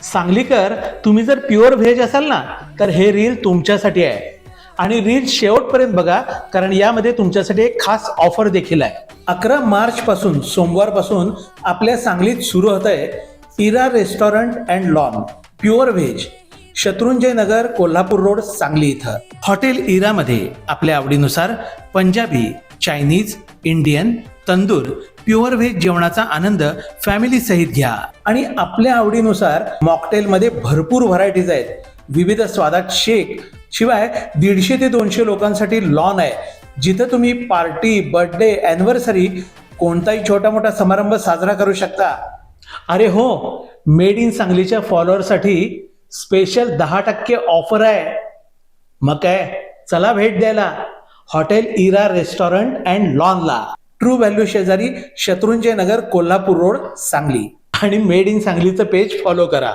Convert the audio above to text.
सांगलीकर, तुम्ही जर pure veg असाल ना तर हे रील तुमच्यासाठी आहे. आणि रील शेवटपर्यंत बघा, कारण यामध्ये तुमच्यासाठी एक खास ऑफर देखील आहे. 11 मार्च पासून, सोमवार पासून आपल्या सांगलीत सुरू होत आहे Ira restaurant and lawn pure veg, Shatrunjay Nagar, Kolhapur road, Sangli इथं. हॉटेल इरामध्ये आपल्या आवडीनुसार Punjabi, Chinese, Indian, tandoor, pure veg जेवणाचा आनंद फॅमिली सहित घ्या. आणि आपल्या आवडीनुसार मॉकटेलमध्ये भरपूर व्हरायटीज आहेत, विविध स्वादात शेक, शिवाय 150 ते 200 लोकांसाठी लॉन आहे, जिथं तुम्ही पार्टी, बर्थडे, अॅनिव्हर्सरी, कोणताही छोटा मोठा समारंभ साजरा करू शकता. अरे हो, मेड इन सांगलीच्या फॉलोअरसाठी स्पेशल 10% ऑफर आहे. मग काय, चला भेट द्यायला हॉटेल इरा रेस्टॉरंट अँड लॉनला, ट्रू व्हॅल्यू शेजारी, शत्रुंजय नगर, कोल्हापूर रोड, सांगली. आणि मेड इन सांगलीचं पेज फॉलो करा.